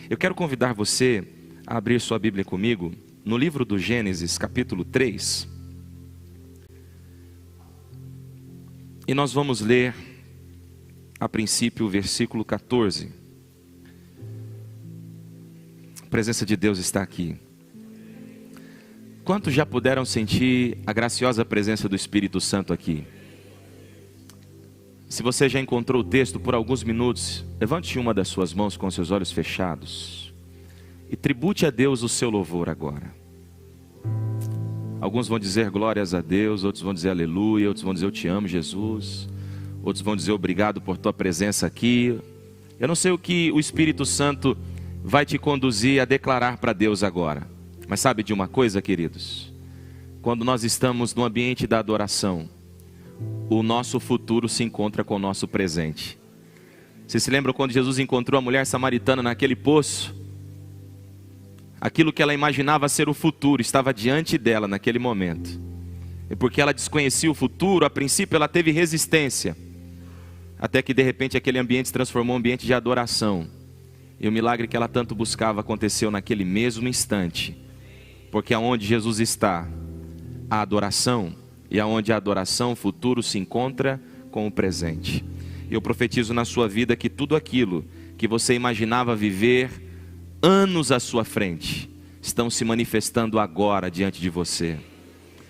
Eu quero convidar você a abrir sua Bíblia comigo no livro do Gênesis, capítulo 3. E nós vamos ler, a princípio, o versículo 14. A presença de Deus está aqui. Quantos já puderam sentir a graciosa presença do Espírito Santo aqui? Se você já encontrou o texto por alguns minutos, levante uma das suas mãos com seus olhos fechados e tribute a Deus o seu louvor agora. Alguns vão dizer glórias a Deus, outros vão dizer aleluia, outros vão dizer eu te amo, Jesus. Outros vão dizer obrigado por tua presença aqui. Eu não sei o que o Espírito Santo vai te conduzir a declarar para Deus agora. Mas sabe de uma coisa, queridos? Quando nós estamos no ambiente da adoração, o nosso futuro se encontra com o nosso presente. Vocês se lembram quando Jesus encontrou a mulher samaritana naquele poço? Aquilo que ela imaginava ser o futuro estava diante dela naquele momento. E porque ela desconhecia o futuro, a princípio ela teve resistência. Até que de repente aquele ambiente se transformou em um ambiente de adoração. E o milagre que ela tanto buscava aconteceu naquele mesmo instante. Porque aonde Jesus está, a adoração. E aonde a adoração, o futuro se encontra com o presente. Eu profetizo na sua vida que tudo aquilo que você imaginava viver anos à sua frente, estão se manifestando agora diante de você.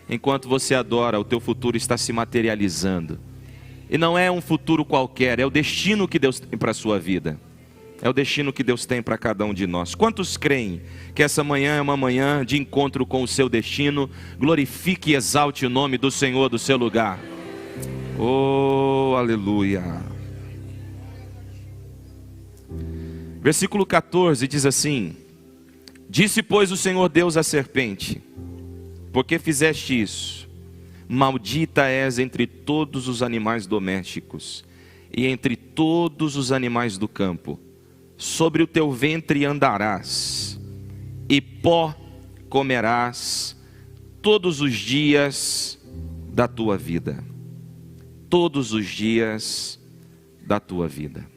Enquanto você adora, o teu futuro está se materializando. E não é um futuro qualquer, é o destino que Deus tem para a sua vida. É o destino que Deus tem para cada um de nós. Quantos creem que essa manhã é uma manhã de encontro com o seu destino? Glorifique e exalte o nome do Senhor do seu lugar. Oh, aleluia. Versículo 14 diz assim: disse, pois, o Senhor Deus à serpente: por que fizeste isso? Maldita és entre todos os animais domésticos e entre todos os animais do campo. Sobre o teu ventre andarás, e pó comerás todos os dias da tua vida. Todos os dias da tua vida.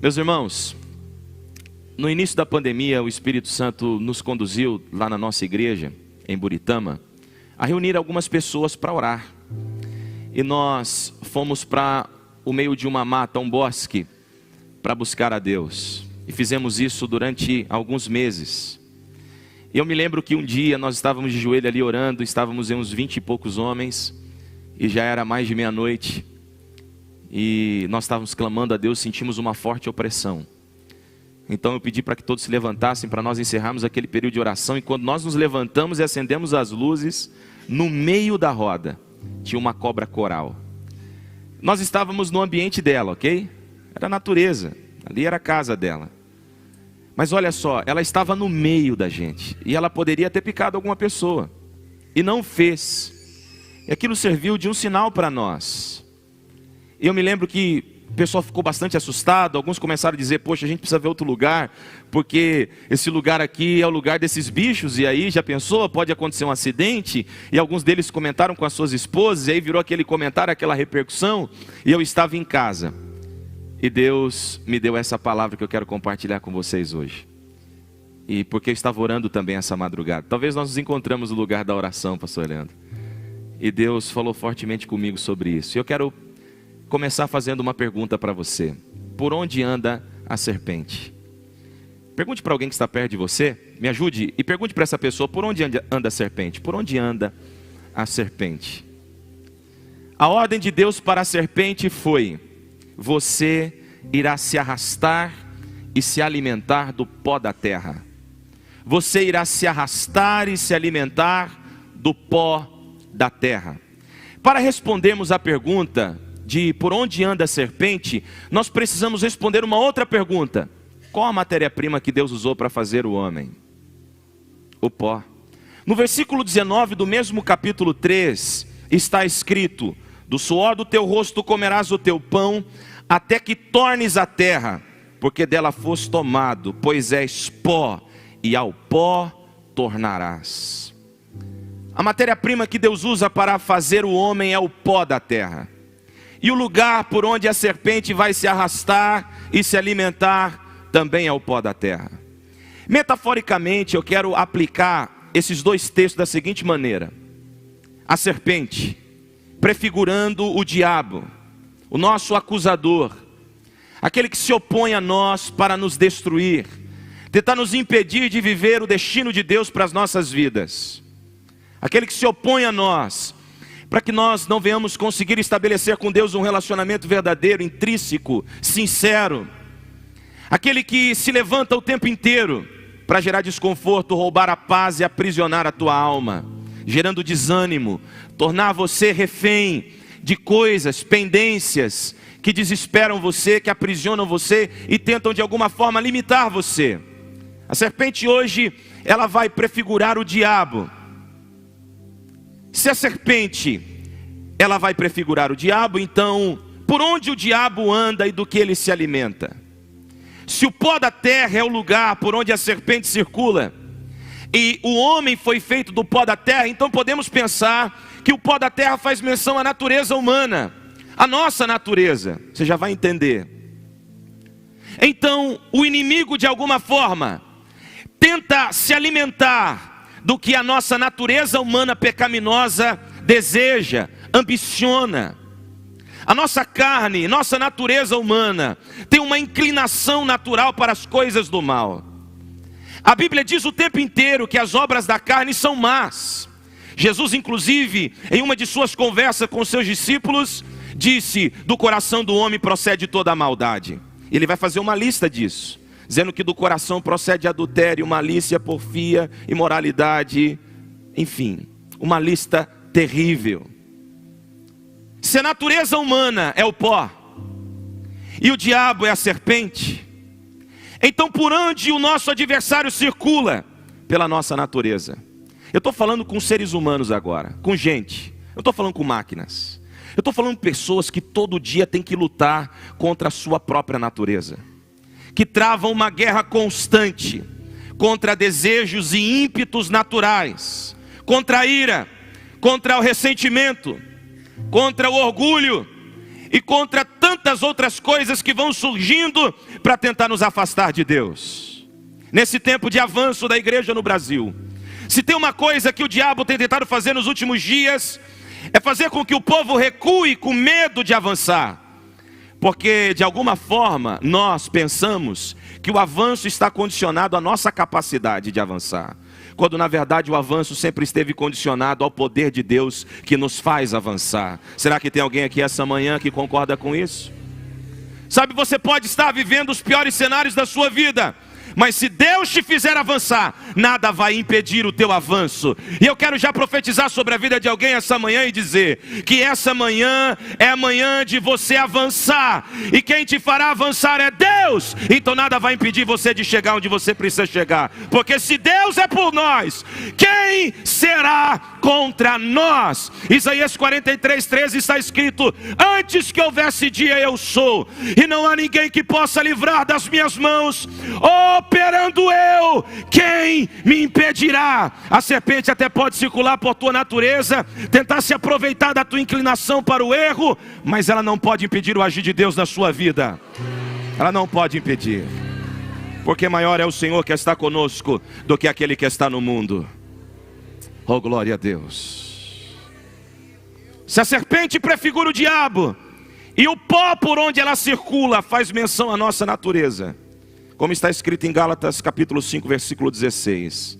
Meus irmãos, no início da pandemia, o Espírito Santo nos conduziu lá na nossa igreja, em Buritama, a reunir algumas pessoas para orar. E nós fomos para o meio de uma mata, um bosque, para buscar a Deus. E fizemos isso durante alguns meses. E eu me lembro que um dia nós estávamos de joelho ali orando, estávamos em uns 20 e poucos homens, e já era mais de meia-noite. E nós estávamos clamando a Deus, sentimos uma forte opressão. Então eu pedi para que todos se levantassem para nós encerrarmos aquele período de oração. E quando nós nos levantamos e acendemos as luzes, no meio da roda tinha uma cobra coral. Nós estávamos no ambiente dela, ok? Era a natureza, ali era a casa dela. Mas olha só, ela estava no meio da gente. E ela poderia ter picado alguma pessoa. E não fez. E aquilo serviu de um sinal para nós. E eu me lembro que o pessoal ficou bastante assustado. Alguns começaram a dizer, poxa, a gente precisa ver outro lugar, porque esse lugar aqui é o lugar desses bichos. E aí, já pensou? Pode acontecer um acidente. E alguns deles comentaram com as suas esposas. E aí virou aquele comentário, aquela repercussão. E eu estava em casa. E Deus me deu essa palavra que eu quero compartilhar com vocês hoje. E porque eu estava orando também essa madrugada. Talvez nós nos encontramos no lugar da oração, pastor Leandro. E Deus falou fortemente comigo sobre isso. E eu quero começar fazendo uma pergunta para você. Por onde anda a serpente? Pergunte para alguém que está perto de você, me ajude, e pergunte para essa pessoa, por onde anda a serpente? Por onde anda a serpente? A ordem de Deus para a serpente foi: você irá se arrastar e se alimentar do pó da terra. Você irá se arrastar e se alimentar do pó da terra. Para respondermos a pergunta de por onde anda a serpente, nós precisamos responder uma outra pergunta: qual a matéria-prima que Deus usou para fazer o homem? O pó. No versículo 19 do mesmo capítulo 3 está escrito: do suor do teu rosto comerás o teu pão, até que tornes a terra, porque dela foste tomado, pois és pó, e ao pó tornarás. A matéria-prima que Deus usa para fazer o homem é o pó da terra. E o lugar por onde a serpente vai se arrastar e se alimentar também é o pó da terra. Metaforicamente, eu quero aplicar esses dois textos da seguinte maneira: a serpente, prefigurando o diabo, o nosso acusador, aquele que se opõe a nós para nos destruir, tentar nos impedir de viver o destino de Deus para as nossas vidas. Aquele que se opõe a nós, para que nós não venhamos conseguir estabelecer com Deus um relacionamento verdadeiro, intrínseco, sincero. Aquele que se levanta o tempo inteiro para gerar desconforto, roubar a paz e aprisionar a tua alma, gerando desânimo, tornar você refém de coisas, pendências, que desesperam você, que aprisionam você e tentam de alguma forma limitar você. A serpente hoje, ela vai prefigurar o diabo. Se a serpente, ela vai prefigurar o diabo, então, por onde o diabo anda e do que ele se alimenta? Se o pó da terra é o lugar por onde a serpente circula, e o homem foi feito do pó da terra, então podemos pensar que o pó da terra faz menção à natureza humana, a nossa natureza. Você já vai entender. Então, o inimigo de alguma forma tenta se alimentar do que a nossa natureza humana pecaminosa deseja, ambiciona. A nossa carne, nossa natureza humana tem uma inclinação natural para as coisas do mal. A Bíblia diz o tempo inteiro que as obras da carne são más. Jesus, inclusive, em uma de suas conversas com seus discípulos, disse: do coração do homem procede toda a maldade. Ele vai fazer uma lista disso, dizendo que do coração procede adultério, malícia, porfia, imoralidade, enfim, uma lista terrível. Se a natureza humana é o pó e o diabo é a serpente, então por onde o nosso adversário circula? Pela nossa natureza. Eu estou falando com seres humanos agora, com gente. Eu estou falando com máquinas. Eu estou falando com pessoas que todo dia têm que lutar contra a sua própria natureza, que travam uma guerra constante contra desejos e ímpetos naturais, contra a ira, contra o ressentimento, contra o orgulho e contra tantas outras coisas que vão surgindo para tentar nos afastar de Deus. Nesse tempo de avanço da igreja no Brasil, se tem uma coisa que o diabo tem tentado fazer nos últimos dias, é fazer com que o povo recue com medo de avançar. Porque de alguma forma nós pensamos que o avanço está condicionado à nossa capacidade de avançar, quando na verdade o avanço sempre esteve condicionado ao poder de Deus que nos faz avançar. Será que tem alguém aqui essa manhã que concorda com isso? Sabe, você pode estar vivendo os piores cenários da sua vida, mas se Deus te fizer avançar, nada vai impedir o teu avanço. E eu quero já profetizar sobre a vida de alguém essa manhã e dizer que essa manhã é a manhã de você avançar, e quem te fará avançar é Deus. Então nada vai impedir você de chegar onde você precisa chegar, porque se Deus é por nós, quem será contra nós? Isaías 43:13 está escrito: antes que houvesse dia eu sou, e não há ninguém que possa livrar das minhas mãos. Operando eu, quem me impedirá? A serpente até pode circular por tua natureza, tentar se aproveitar da tua inclinação para o erro, mas ela não pode impedir o agir de Deus na sua vida. Ela não pode impedir, porque maior é o Senhor que está conosco do que aquele que está no mundo. Oh, glória a Deus. Se a serpente prefigura o diabo, e o pó por onde ela circula faz menção à nossa natureza, como está escrito em Gálatas capítulo 5, versículo 16,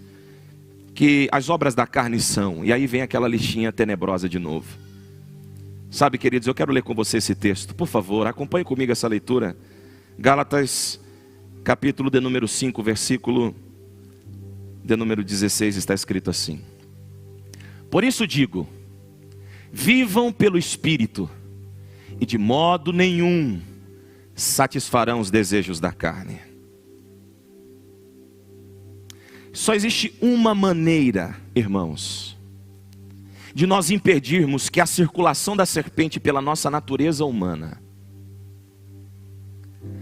que as obras da carne são, e aí vem aquela listinha tenebrosa de novo. Sabe, queridos, eu quero ler com você esse texto, por favor, acompanhe comigo essa leitura. Gálatas capítulo de número 5, versículo de número 16, está escrito assim: por isso digo, vivam pelo Espírito, e de modo nenhum satisfarão os desejos da carne. Só existe uma maneira, irmãos, de nós impedirmos que a circulação da serpente pela nossa natureza humana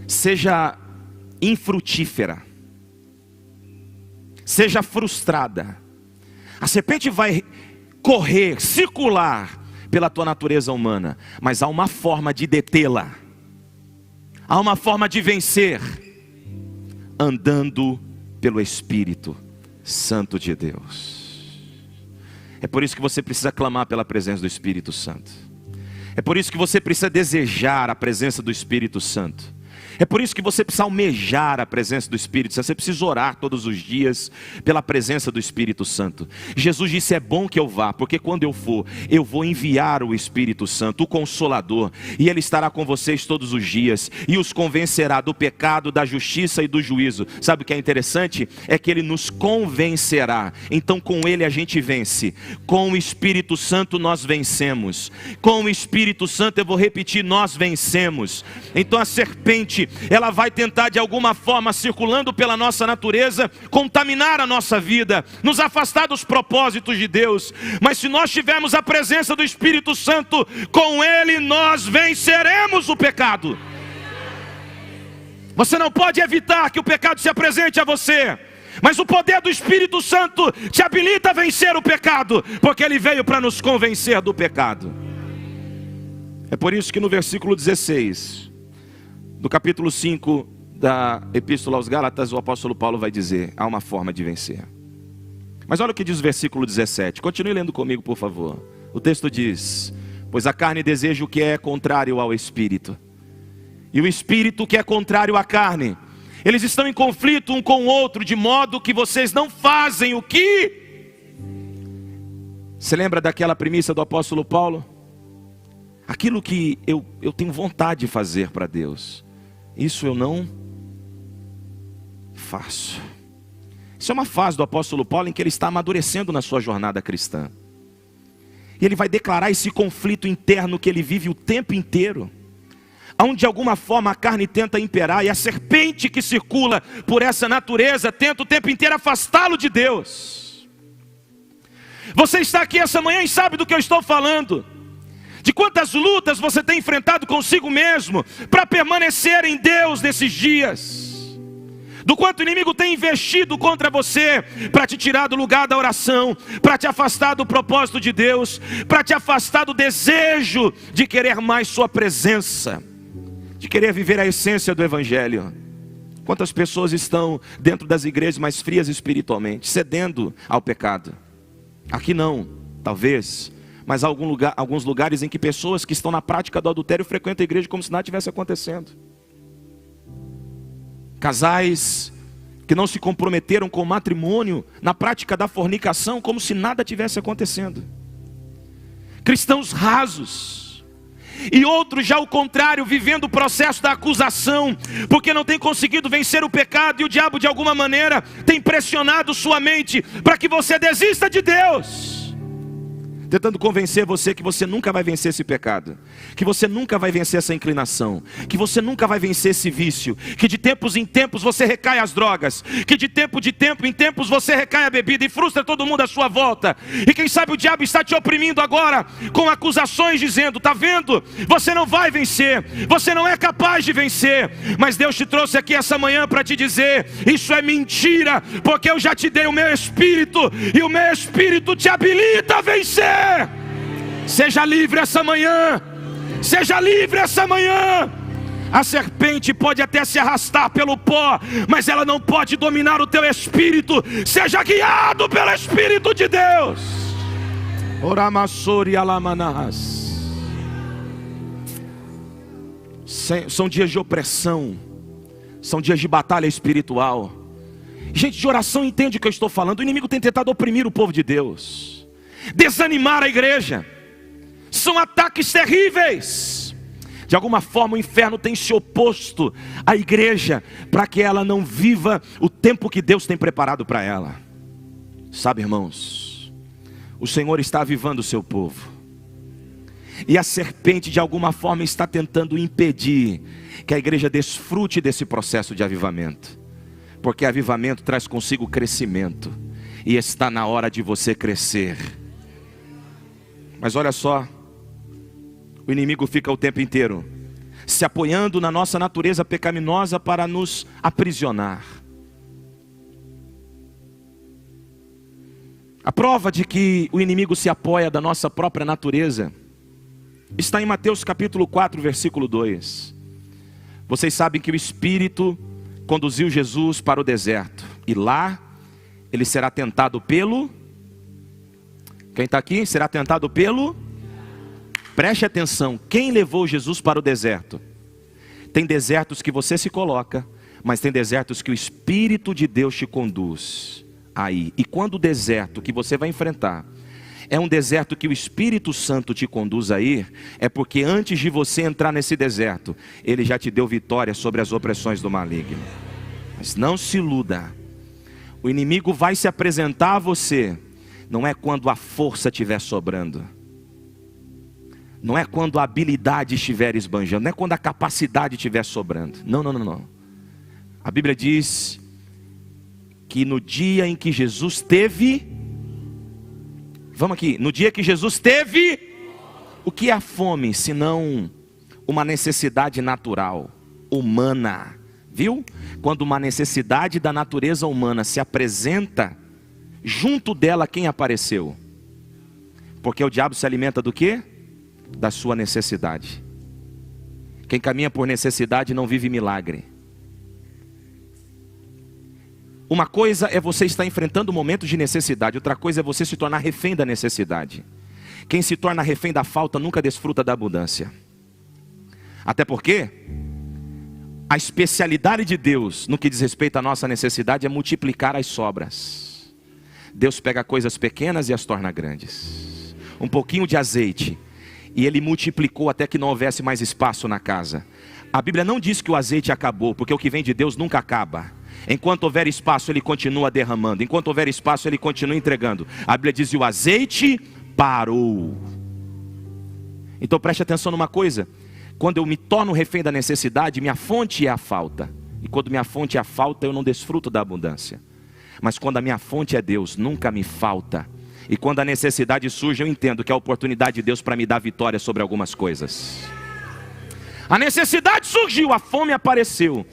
seja infrutífera, seja frustrada. A serpente vai correr, circular pela tua natureza humana, mas há uma forma de detê-la, há uma forma de vencer. andando pelo Espírito Santo de Deus. É por isso que você precisa clamar pela presença do Espírito Santo. É por isso que você precisa desejar a presença do Espírito Santo. É por isso que você precisa almejar a presença do Espírito Santo. Você precisa orar todos os dias pela presença do Espírito Santo. Jesus disse: é bom que eu vá, porque quando eu for, eu vou enviar o Espírito Santo, o Consolador, e Ele estará com vocês todos os dias, e os convencerá do pecado, da justiça e do juízo. Sabe o que é interessante? É que Ele nos convencerá. Então com Ele a gente vence. Com o Espírito Santo nós vencemos. Com o Espírito Santo, eu vou repetir, nós vencemos. Então a serpente, ela vai tentar de alguma forma, circulando pela nossa natureza, contaminar a nossa vida, nos afastar dos propósitos de Deus. Mas se nós tivermos a presença do Espírito Santo, com Ele nós venceremos o pecado. Você não pode evitar que o pecado se apresente a você, mas o poder do Espírito Santo te habilita a vencer o pecado, porque Ele veio para nos convencer do pecado. É por isso que no versículo 16 do capítulo 5 da Epístola aos Gálatas, o apóstolo Paulo vai dizer: há uma forma de vencer. Mas olha o que diz o versículo 17. Continue lendo comigo, por favor. O texto diz: pois a carne deseja o que é contrário ao Espírito, e o Espírito que é contrário à carne. Eles estão em conflito um com o outro, de modo que vocês não fazem o que... Você lembra daquela premissa do apóstolo Paulo? Aquilo que eu tenho vontade de fazer para Deus, isso eu não faço. Isso é uma fase do apóstolo Paulo em que ele está amadurecendo na sua jornada cristã. E ele vai declarar esse conflito interno que ele vive o tempo inteiro, onde de alguma forma a carne tenta imperar, e a serpente que circula por essa natureza tenta o tempo inteiro afastá-lo de Deus. Você está aqui essa manhã e sabe do que eu estou falando. De quantas lutas você tem enfrentado consigo mesmo para permanecer em Deus nesses dias. Do quanto o inimigo tem investido contra você para te tirar do lugar da oração, para te afastar do propósito de Deus, para te afastar do desejo de querer mais sua presença, de querer viver a essência do Evangelho. Quantas pessoas estão dentro das igrejas mais frias espiritualmente, cedendo ao pecado? Aqui não, talvez, mas há alguns lugares em que pessoas que estão na prática do adultério frequentam a igreja como se nada estivesse acontecendo. Casais que não se comprometeram com o matrimônio na prática da fornicação como se nada estivesse acontecendo. Cristãos rasos. E outros já o contrário, vivendo o processo da acusação, porque não tem conseguido vencer o pecado, e o diabo de alguma maneira tem pressionado sua mente para que você desista de Deus, tentando convencer você que você nunca vai vencer esse pecado, que você nunca vai vencer essa inclinação, que você nunca vai vencer esse vício, que de tempos em tempos você recai às drogas, que de tempo em tempos você recai à bebida e frustra todo mundo à sua volta. E quem sabe o diabo está te oprimindo agora com acusações, dizendo: tá vendo? Você não vai vencer, você não é capaz de vencer. Mas Deus te trouxe aqui essa manhã para te dizer: isso é mentira, porque eu já te dei o meu Espírito, e o meu Espírito te habilita a vencer. Seja livre essa manhã. Seja livre essa manhã. A serpente pode até se arrastar pelo pó, mas ela não pode dominar o teu espírito. Seja guiado pelo Espírito de Deus. Oramassori alamanahas. São dias de opressão, são dias de batalha espiritual. Gente de oração entende o que eu estou falando. O inimigo tem tentado oprimir o povo de Deus, desanimar a igreja. São ataques terríveis. De alguma forma o inferno tem se oposto à igreja para que ela não viva o tempo que Deus tem preparado para ela. Sabe, irmãos, o Senhor está avivando o seu povo, e a serpente de alguma forma está tentando impedir que a igreja desfrute desse processo de avivamento, porque avivamento traz consigo crescimento, e está na hora de você crescer. Mas olha só, o inimigo fica o tempo inteiro se apoiando na nossa natureza pecaminosa para nos aprisionar. A prova de que o inimigo se apoia da nossa própria natureza está em Mateus capítulo 4, versículo 2. Vocês sabem que o Espírito conduziu Jesus para o deserto. E lá ele será tentado pelo... Quem está aqui? Será tentado pelo... Preste atenção, quem levou Jesus para o deserto? Tem desertos que você se coloca, mas tem desertos que o Espírito de Deus te conduz aí. E quando o deserto que você vai enfrentar é um deserto que o Espírito Santo te conduz a ir, é porque antes de você entrar nesse deserto, Ele já te deu vitória sobre as opressões do maligno. Mas não se iluda, o inimigo vai se apresentar a você, não é quando a força estiver sobrando, não é quando a habilidade estiver esbanjando, não é quando a capacidade estiver sobrando. Não. A Bíblia diz que no dia em que Jesus teve... Vamos aqui. No dia que Jesus teve... O que é a fome, senão uma necessidade natural, humana? Viu? Quando uma necessidade da natureza humana se apresenta, junto dela quem apareceu? Porque o diabo se alimenta do quê? Da sua necessidade. Quem caminha por necessidade não vive milagre. Uma coisa é você estar enfrentando momentos de necessidade, outra coisa é você se tornar refém da necessidade. Quem se torna refém da falta nunca desfruta da abundância. Até porque a especialidade de Deus no que diz respeito à nossa necessidade é multiplicar as sobras. Deus pega coisas pequenas e as torna grandes. Um pouquinho de azeite e Ele multiplicou até que não houvesse mais espaço na casa. A Bíblia não diz que o azeite acabou, porque o que vem de Deus nunca acaba. Enquanto houver espaço, Ele continua derramando. Enquanto houver espaço, Ele continua entregando. A Bíblia diz que o azeite parou. Então preste atenção numa coisa. Quando eu me torno refém da necessidade, minha fonte é a falta. E quando minha fonte é a falta, eu não desfruto da abundância. Mas quando a minha fonte é Deus, nunca me falta. E quando a necessidade surge, eu entendo que é a oportunidade de Deus para me dar vitória sobre algumas coisas. A necessidade surgiu, a fome apareceu.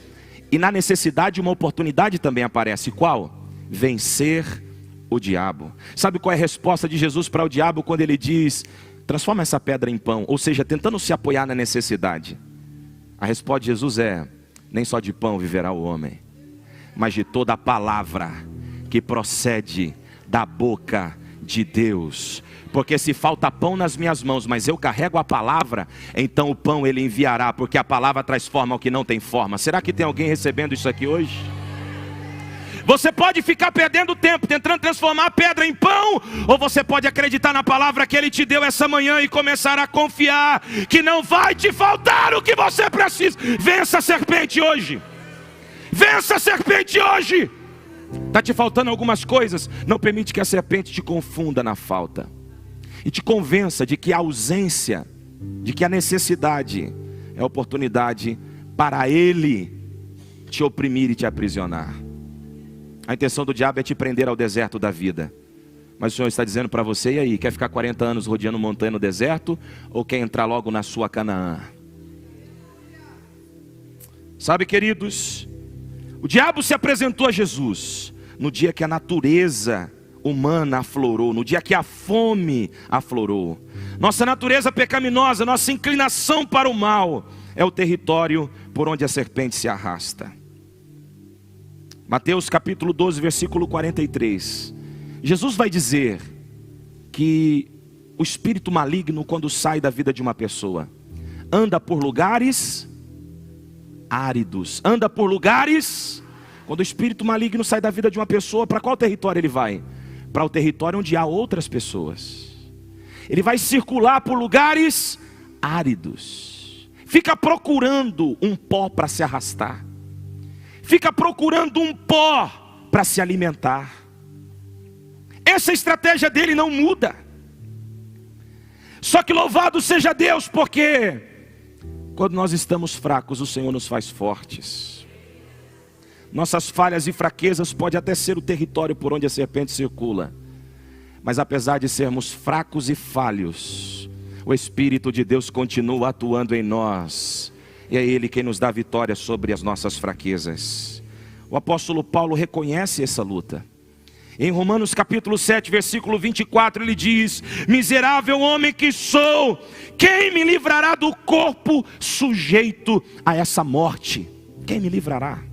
E na necessidade uma oportunidade também aparece. Qual? Vencer o diabo. Sabe qual é a resposta de Jesus para o diabo quando ele diz: transforma essa pedra em pão? Ou seja, tentando se apoiar na necessidade. A resposta de Jesus é: nem só de pão viverá o homem, mas de toda a palavra que procede da boca de Deus. Porque se falta pão nas minhas mãos, mas eu carrego a palavra, então o pão Ele enviará, porque a palavra transforma o que não tem forma. Será que tem alguém recebendo isso aqui hoje? Você pode ficar perdendo tempo tentando transformar a pedra em pão, ou você pode acreditar na palavra que Ele te deu essa manhã e começar a confiar que não vai te faltar o que você precisa. Vença a serpente hoje. Vença a serpente hoje. Está te faltando algumas coisas? Não permite que a serpente te confunda na falta. E te convença de que a ausência, de que a necessidade é oportunidade para ele te oprimir e te aprisionar. A intenção do diabo é te prender ao deserto da vida. Mas o Senhor está dizendo para você: e aí, quer ficar 40 anos rodeando montanha no deserto? Ou quer entrar logo na sua Canaã? Sabe, queridos, o diabo se apresentou a Jesus no dia que a natureza humana aflorou, no dia que a fome aflorou. Nossa natureza pecaminosa, nossa inclinação para o mal é o território por onde a serpente se arrasta. Mateus capítulo 12, versículo 43. Jesus vai dizer que o espírito maligno, quando sai da vida de uma pessoa, anda por lugares áridos, anda por lugares. Quando o espírito maligno sai da vida de uma pessoa, para qual território ele vai? Para o território onde há outras pessoas. Ele vai circular por lugares áridos. Fica procurando um pó para se arrastar. Fica procurando um pó para se alimentar. Essa estratégia dele não muda. Só que louvado seja Deus, porque quando nós estamos fracos, o Senhor nos faz fortes. Nossas falhas e fraquezas podem até ser o território por onde a serpente circula. Mas apesar de sermos fracos e falhos, o Espírito de Deus continua atuando em nós. E é Ele quem nos dá vitória sobre as nossas fraquezas. O apóstolo Paulo reconhece essa luta. Em Romanos capítulo 7, versículo 24, ele diz: miserável homem que sou, quem me livrará do corpo sujeito a essa morte? Quem me livrará?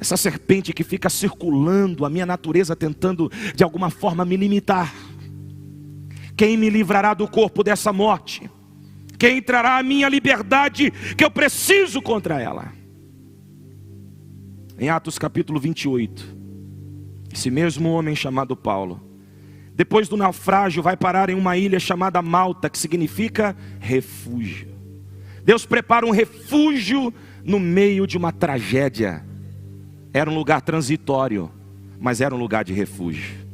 essa serpente que fica circulando a minha natureza, tentando de alguma forma me limitar. Quem me livrará do corpo dessa morte? Quem trará a minha liberdade que eu preciso contra ela? Em Atos capítulo 28, esse mesmo homem chamado Paulo, depois do naufrágio, vai parar em uma ilha chamada Malta, que significa refúgio. Deus prepara um refúgio no meio de uma tragédia. Era um lugar transitório, mas era um lugar de refúgio.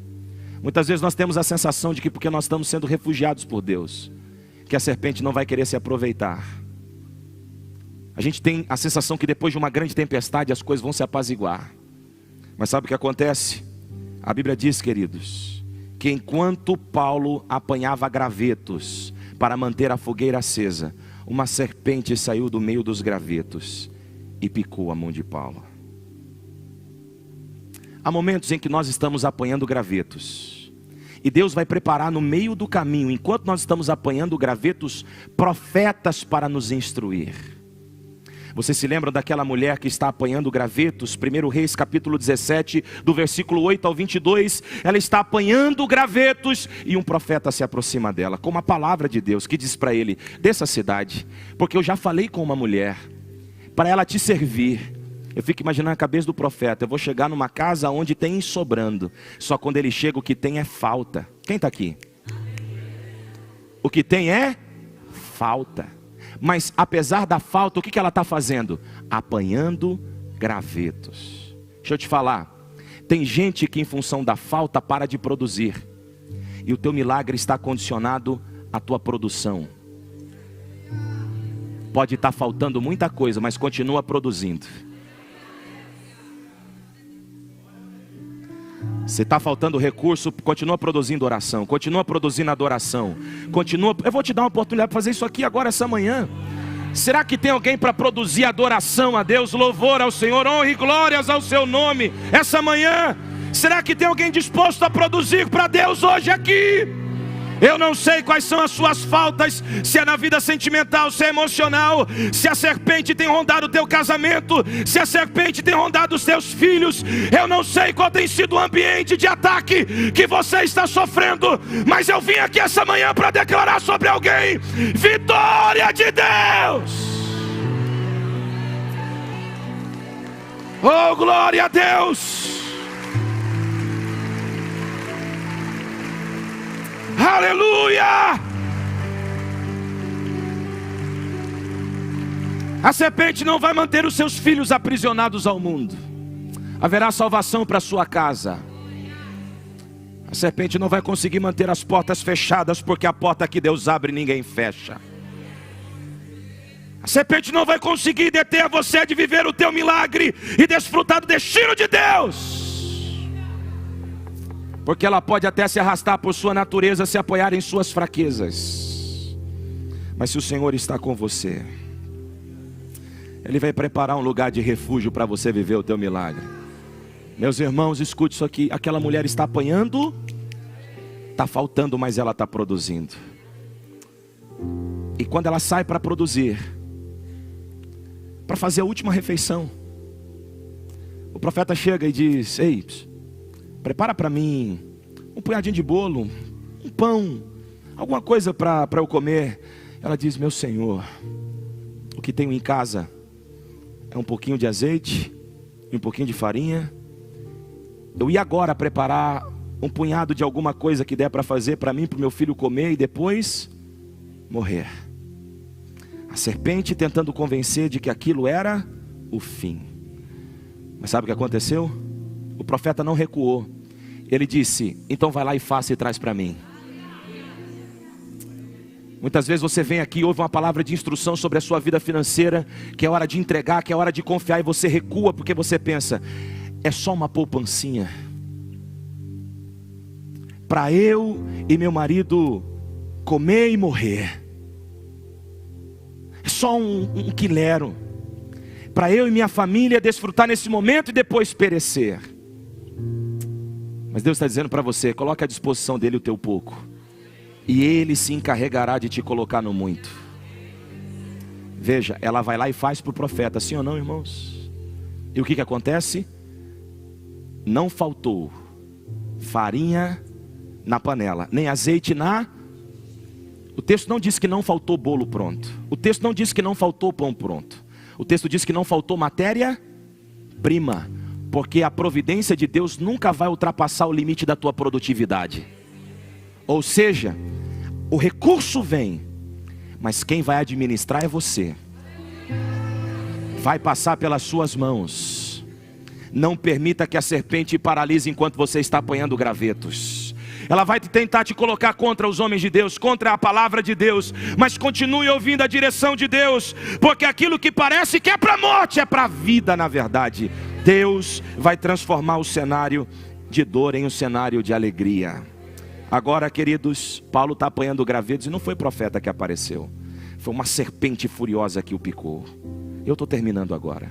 Muitas vezes nós temos a sensação de que porque nós estamos sendo refugiados por Deus, que a serpente não vai querer se aproveitar. A gente tem a sensação que depois de uma grande tempestade as coisas vão se apaziguar. Mas sabe o que acontece? A Bíblia diz, queridos, que enquanto Paulo apanhava gravetos para manter a fogueira acesa, uma serpente saiu do meio dos gravetos e picou a mão de Paulo. Há momentos em que nós estamos apanhando gravetos, e Deus vai preparar no meio do caminho, enquanto nós estamos apanhando gravetos, profetas para nos instruir. Você se lembra daquela mulher que está apanhando gravetos? 1 Reis capítulo 17, do versículo 8 ao 22, ela está apanhando gravetos, e um profeta se aproxima dela, com uma palavra de Deus, que diz para ele: dessa cidade, porque eu já falei com uma mulher, para ela te servir. Eu fico imaginando a cabeça do profeta: eu vou chegar numa casa onde tem sobrando, só quando ele chega o que tem é falta. Quem está aqui? O que tem é falta. Mas apesar da falta, o que ela está fazendo? Apanhando gravetos. Deixa eu te falar, tem gente que em função da falta para de produzir, e o teu milagre está condicionado à tua produção. Pode estar faltando muita coisa, mas continua produzindo. Se está faltando recurso, continua produzindo oração, continua produzindo adoração, continua. Eu vou te dar uma oportunidade para fazer isso aqui agora, essa manhã. Será que tem alguém para produzir adoração a Deus, louvor ao Senhor, honra e glórias ao seu nome essa manhã? Será que tem alguém disposto a produzir para Deus hoje aqui? Eu não sei quais são as suas faltas, se é na vida sentimental, se é emocional, se a serpente tem rondado o teu casamento, se a serpente tem rondado os teus filhos. Eu não sei qual tem sido o ambiente de ataque que você está sofrendo, mas eu vim aqui essa manhã para declarar sobre alguém: vitória de Deus! Oh, glória a Deus! Aleluia! A serpente não vai manter os seus filhos aprisionados ao mundo. Haverá salvação para sua casa. A serpente não vai conseguir manter as portas fechadas, porque a porta que Deus abre ninguém fecha. A serpente não vai conseguir deter você de viver o teu milagre e desfrutar do destino de Deus, porque ela pode até se arrastar por sua natureza, se apoiar em suas fraquezas. Mas se o Senhor está com você, Ele vai preparar um lugar de refúgio para você viver o teu milagre. Meus irmãos, escute isso aqui. Aquela mulher está apanhando, está faltando, mas ela está produzindo. E quando ela sai para produzir, para fazer a última refeição, o profeta chega e diz: ei, prepara para mim um punhadinho de bolo, um pão, alguma coisa para eu comer. Ela diz: meu Senhor, o que tenho em casa é um pouquinho de azeite e um pouquinho de farinha. Eu ia agora preparar um punhado de alguma coisa que der para fazer para mim, para o meu filho comer e depois morrer. A serpente tentando convencer de que aquilo era o fim. Mas sabe o que aconteceu? O profeta não recuou. Ele disse: então vai lá e faça e traz para mim. Muitas vezes você vem aqui e ouve uma palavra de instrução sobre a sua vida financeira, que é hora de entregar, que é hora de confiar, e você recua porque você pensa: é só uma poupancinha para eu e meu marido comer e morrer. É só um quilero para eu e minha família desfrutar nesse momento e depois perecer. Mas Deus está dizendo para você: coloque à disposição dele o teu pouco, e ele se encarregará de te colocar no muito. Veja, ela vai lá e faz para o profeta, sim ou não, irmãos? E o que acontece? Não faltou farinha na panela, nem azeite na... O texto não diz que não faltou bolo pronto. O texto não diz que não faltou pão pronto. O texto diz que não faltou matéria-prima. Porque a providência de Deus nunca vai ultrapassar o limite da tua produtividade. Ou seja, o recurso vem, mas quem vai administrar é você. Vai passar pelas suas mãos. Não permita que a serpente paralise enquanto você está apanhando gravetos. Ela vai tentar te colocar contra os homens de Deus, contra a palavra de Deus, mas continue ouvindo a direção de Deus, porque aquilo que parece que é para a morte, é para a vida na verdade. Deus vai transformar o cenário de dor em um cenário de alegria. Agora, queridos, Paulo está apanhando gravetos e não foi profeta que apareceu. Foi uma serpente furiosa que o picou. Eu estou terminando agora.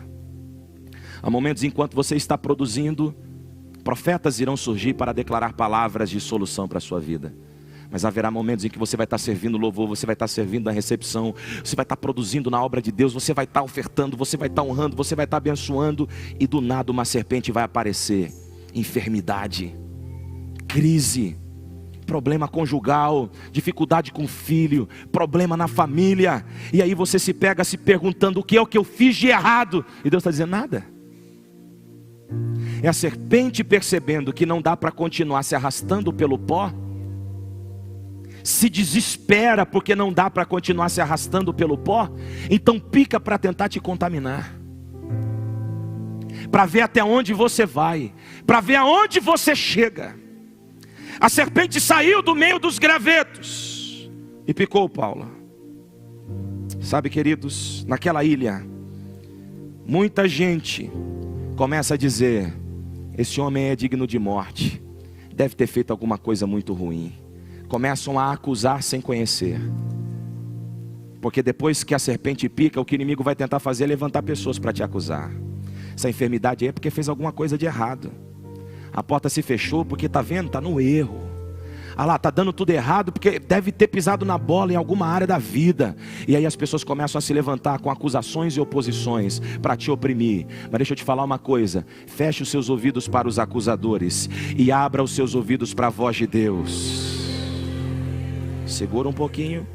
Há momentos enquanto você está produzindo, profetas irão surgir para declarar palavras de solução para a sua vida. Mas haverá momentos em que você vai estar servindo louvor, você vai estar servindo na recepção, você vai estar produzindo na obra de Deus, você vai estar ofertando, você vai estar honrando, você vai estar abençoando, e do nada uma serpente vai aparecer. Enfermidade, crise, problema conjugal, dificuldade com o filho, problema na família. E aí você se pega se perguntando: o que é o que eu fiz de errado? E Deus está dizendo: nada. É a serpente percebendo que não dá para continuar se arrastando pelo pó, se desespera porque não dá para continuar se arrastando pelo pó, então pica para tentar te contaminar, para ver até onde você vai, para ver aonde você chega. A serpente saiu do meio dos gravetos e picou Paulo. Sabe, queridos, naquela ilha, muita gente começa a dizer: esse homem é digno de morte, deve ter feito alguma coisa muito ruim. Começam a acusar sem conhecer. Porque depois que a serpente pica, o que o inimigo vai tentar fazer é levantar pessoas para te acusar. Essa enfermidade aí é porque fez alguma coisa de errado. A porta se fechou porque está vendo, está no erro. Ah lá, está dando tudo errado porque deve ter pisado na bola em alguma área da vida. E aí as pessoas começam a se levantar com acusações e oposições para te oprimir. Mas deixa eu te falar uma coisa: feche os seus ouvidos para os acusadores e abra os seus ouvidos para a voz de Deus. Segura um pouquinho.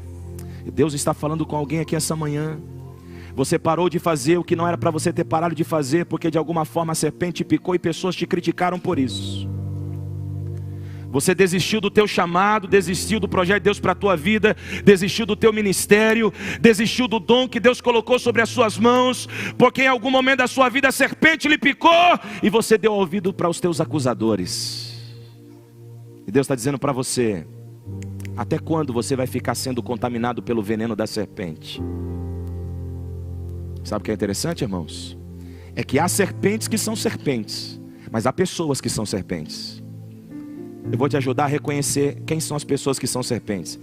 Deus está falando com alguém aqui essa manhã. Você parou de fazer o que não era para você ter parado de fazer, porque de alguma forma a serpente picou e pessoas te criticaram por isso. Você desistiu do teu chamado, desistiu do projeto de Deus para a tua vida, desistiu do teu ministério, desistiu do dom que Deus colocou sobre as suas mãos, porque em algum momento da sua vida a serpente lhe picou e você deu ouvido para os teus acusadores. E Deus está dizendo para você: até quando você vai ficar sendo contaminado pelo veneno da serpente? Sabe o que é interessante, irmãos? É que há serpentes que são serpentes, mas há pessoas que são serpentes. Eu vou te ajudar a reconhecer quem são as pessoas que são serpentes.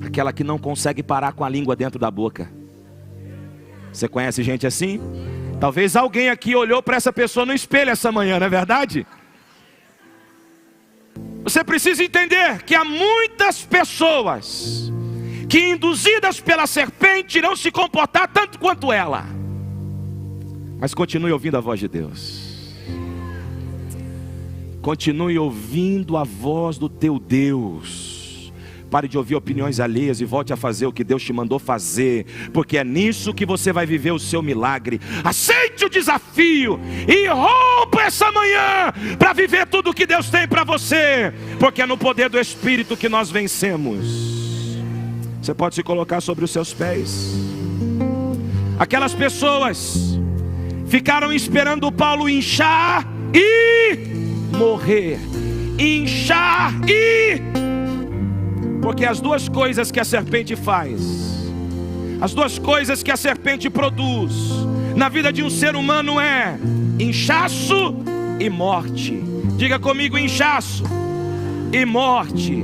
Aquela que não consegue parar com a língua dentro da boca. Você conhece gente assim? Talvez alguém aqui olhou para essa pessoa no espelho essa manhã, não é verdade? Você precisa entender que há muitas pessoas que, induzidas pela serpente, irão se comportar tanto quanto ela. Mas continue ouvindo a voz de Deus. Continue ouvindo a voz do teu Deus. Pare de ouvir opiniões alheias e volte a fazer o que Deus te mandou fazer, porque é nisso que você vai viver o seu milagre. Aceite o desafio e rompa essa manhã para viver tudo o que Deus tem para você, porque é no poder do Espírito que nós vencemos. Você pode se colocar sobre os seus pés. Aquelas pessoas ficaram esperando Paulo inchar e morrer. Inchar e... porque as duas coisas que a serpente faz, as duas coisas que a serpente produz na vida de um ser humano é inchaço e morte. Diga comigo: inchaço e morte.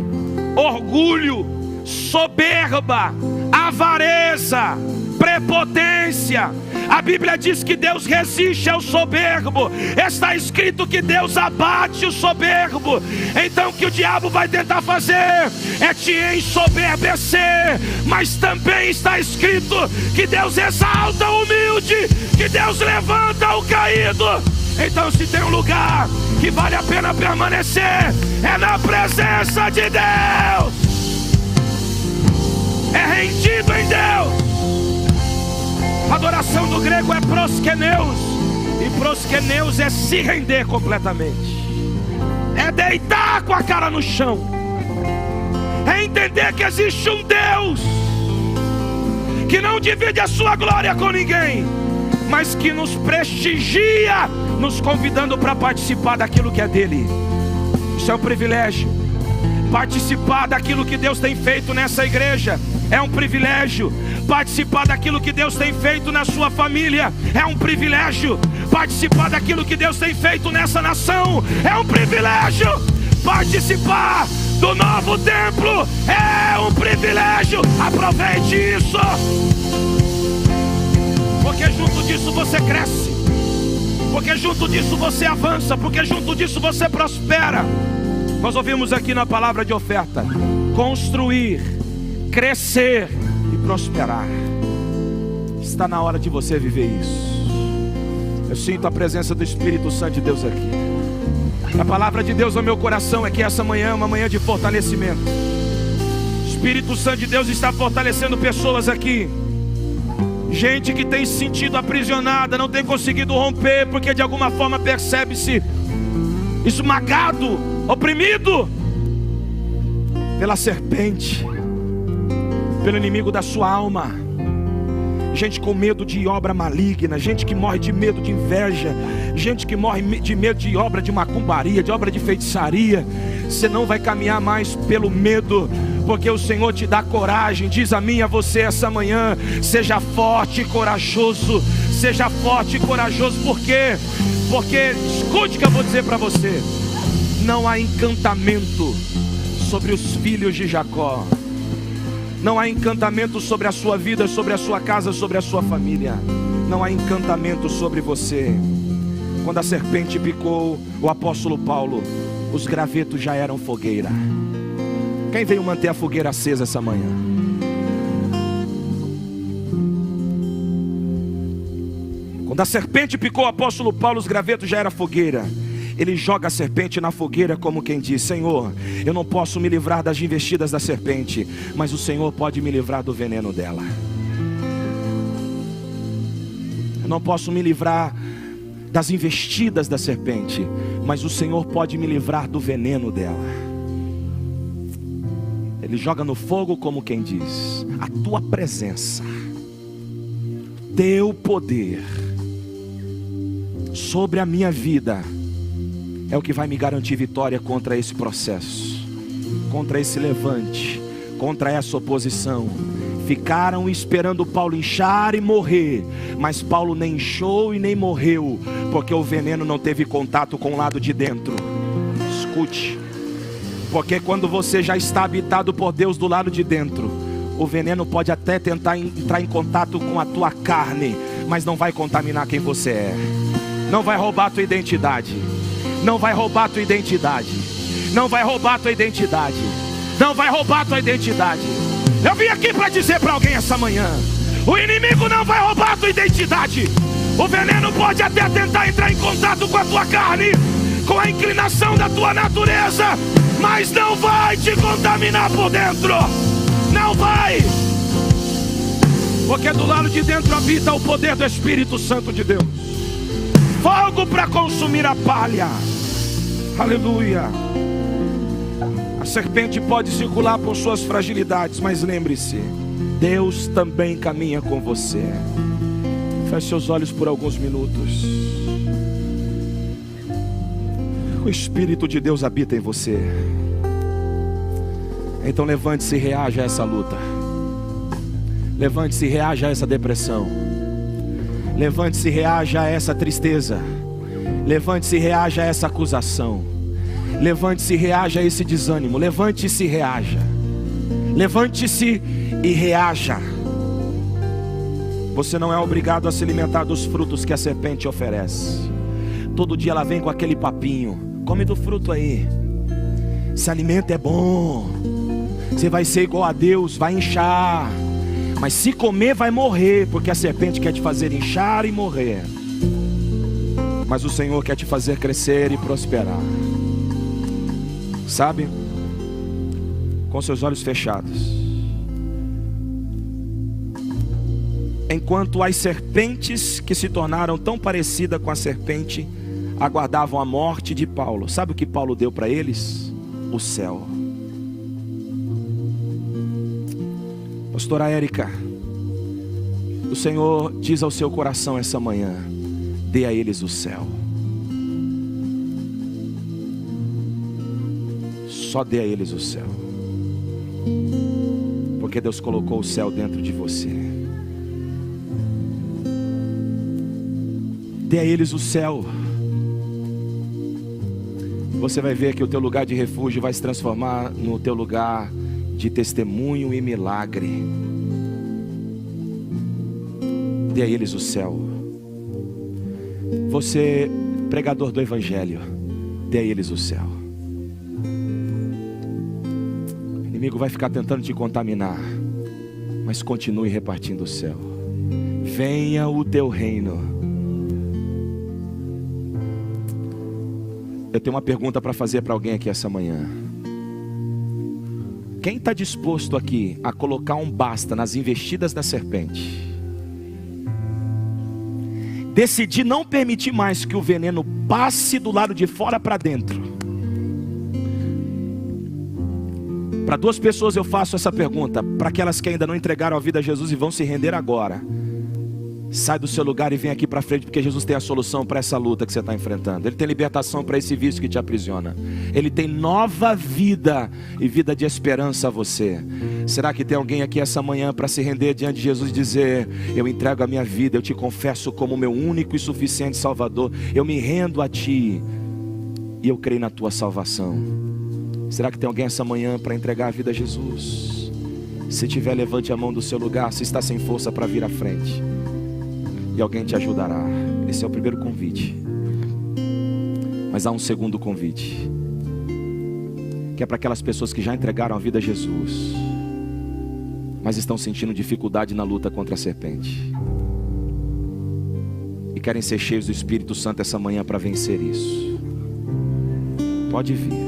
Orgulho, soberba, avareza, prepotência. A Bíblia diz que Deus resiste ao soberbo. Está escrito que Deus abate o soberbo. Então o que o diabo vai tentar fazer é te ensoberbecer. Mas também está escrito que Deus exalta o humilde, que Deus levanta o caído. Então se tem um lugar que vale a pena permanecer, é na presença de Deus. É rendido em Deus. A adoração do grego é proskeneus, e proskeneus é se render completamente, é deitar com a cara no chão, é entender que existe um Deus que não divide a sua glória com ninguém, mas que nos prestigia, nos convidando para participar daquilo que é dele. Isso é um privilégio. Participar daquilo que Deus tem feito nessa igreja é um privilégio. Participar daquilo que Deus tem feito na sua família é um privilégio. Participar daquilo que Deus tem feito nessa nação é um privilégio. Participar do novo templo é um privilégio. Aproveite isso, porque junto disso você cresce, porque junto disso você avança, porque junto disso você prospera. Nós ouvimos aqui na palavra de oferta: construir, crescer e prosperar. Está na hora de você viver isso. Eu sinto a presença do Espírito Santo de Deus aqui. A palavra de Deus no meu coração é que essa manhã é uma manhã de fortalecimento. O Espírito Santo de Deus está fortalecendo pessoas aqui. Gente que tem se sentido aprisionada, não tem conseguido romper, porque de alguma forma percebe-se esmagado, oprimido pela serpente, pelo inimigo da sua alma. Gente com medo de obra maligna, gente que morre de medo de inveja, gente que morre de medo de obra de macumbaria, de obra de feitiçaria. Você não vai caminhar mais pelo medo, porque o Senhor te dá coragem. Diz a mim e a você essa manhã: seja forte e corajoso. Seja forte e corajoso. Por quê? Porque, escute o que eu vou dizer para você: não há encantamento sobre os filhos de Jacó. Não há encantamento sobre a sua vida, sobre a sua casa, sobre a sua família. Não há encantamento sobre você. Quando a serpente picou o apóstolo Paulo, os gravetos já eram fogueira. Quem veio manter a fogueira acesa essa manhã? Quando a serpente picou o apóstolo Paulo, os gravetos já eram fogueira. Ele joga a serpente na fogueira como quem diz: Senhor, eu não posso me livrar das investidas da serpente, mas o Senhor pode me livrar do veneno dela. Eu não posso me livrar das investidas da serpente, mas o Senhor pode me livrar do veneno dela. Ele joga no fogo como quem diz: a tua presença, teu poder sobre a minha vida é o que vai me garantir vitória contra esse processo, contra esse levante, contra essa oposição. Ficaram esperando Paulo inchar e morrer, mas Paulo nem inchou e nem morreu, porque o veneno não teve contato com o lado de dentro. Escute, porque quando você já está habitado por Deus do lado de dentro, o veneno pode até tentar entrar em contato com a tua carne, mas não vai contaminar quem você é. Não vai roubar a tua identidade. Não vai roubar a tua identidade. Não vai roubar a tua identidade. Não vai roubar a tua identidade. Eu vim aqui para dizer para alguém essa manhã: o inimigo não vai roubar a tua identidade. O veneno pode até tentar entrar em contato com a tua carne, com a inclinação da tua natureza, mas não vai te contaminar por dentro. Não vai. Porque do lado de dentro habita o poder do Espírito Santo de Deus. Fogo para consumir a palha. Aleluia. A serpente pode circular por suas fragilidades, mas lembre-se, Deus também caminha com você. Feche seus olhos por alguns minutos. O Espírito de Deus habita em você. Então levante-se e reaja a essa luta. Levante-se e reaja a essa depressão. Levante-se e reaja a essa tristeza. Levante-se e reaja a essa acusação. Levante-se e reaja a esse desânimo. Levante-se e reaja. Levante-se e reaja. Você não é obrigado a se alimentar dos frutos que a serpente oferece. Todo dia ela vem com aquele papinho: come do fruto aí, esse alimento é bom, você vai ser igual a Deus, vai inchar. Mas se comer vai morrer, porque a serpente quer te fazer inchar e morrer. Mas o Senhor quer te fazer crescer e prosperar. Sabe? Com seus olhos fechados. Enquanto as serpentes que se tornaram tão parecidas com a serpente aguardavam a morte de Paulo, sabe o que Paulo deu para eles? O céu. Pastora Érica, o Senhor diz ao seu coração essa manhã: dê a eles o céu. Só dê a eles o céu, porque Deus colocou o céu dentro de você. Dê a eles o céu. Você vai ver que o teu lugar de refúgio vai se transformar no teu lugar de testemunho e milagre. Dê a eles o céu. Você, pregador do Evangelho, dê a eles o céu. O inimigo vai ficar tentando te contaminar, mas continue repartindo o céu. Venha o teu reino. Eu tenho uma pergunta para fazer para alguém aqui essa manhã. Quem está disposto aqui a colocar um basta nas investidas da serpente? Decidir não permitir mais que o veneno passe do lado de fora para dentro. Para 2 pessoas eu faço essa pergunta. Para aquelas que ainda não entregaram a vida a Jesus e vão se render agora. Sai do seu lugar e vem aqui para frente, porque Jesus tem a solução para essa luta que você está enfrentando. Ele tem libertação para esse vício que te aprisiona. Ele tem nova vida e vida de esperança a você. Será que tem alguém aqui essa manhã para se render diante de Jesus e dizer: eu entrego a minha vida, eu te confesso como meu único e suficiente Salvador, eu me rendo a Ti e eu creio na Tua salvação? Será que tem alguém essa manhã para entregar a vida a Jesus? Se tiver, levante a mão do seu lugar. Se está sem força, para vir à frente e alguém te ajudará. Esse é o primeiro convite. Mas há um segundo convite, que é para aquelas pessoas que já entregaram a vida a Jesus, mas estão sentindo dificuldade na luta contra a serpente e querem ser cheios do Espírito Santo essa manhã para vencer isso. Pode vir.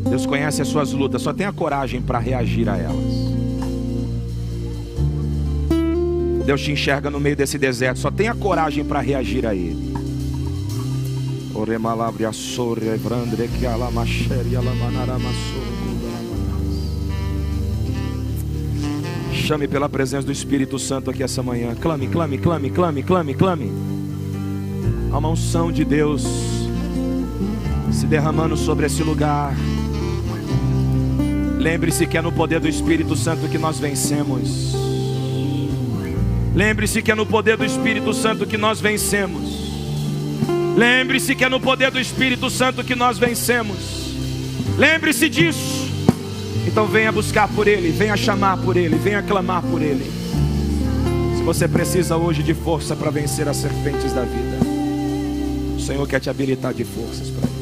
Deus conhece as suas lutas, só tenha coragem para reagir a elas. Deus te enxerga no meio desse deserto, só tenha coragem para reagir a Ele. Chame pela presença do Espírito Santo aqui essa manhã. Clame, clame, clame, clame, clame, clame. Há uma unção de Deus se derramando sobre esse lugar. Lembre-se que é no poder do Espírito Santo que nós vencemos. Lembre-se que é no poder do Espírito Santo que nós vencemos. Lembre-se que é no poder do Espírito Santo que nós vencemos. Lembre-se disso. Então venha buscar por Ele, venha chamar por Ele, venha clamar por Ele. Se você precisa hoje de força para vencer as serpentes da vida, o Senhor quer te habilitar de forças para isso.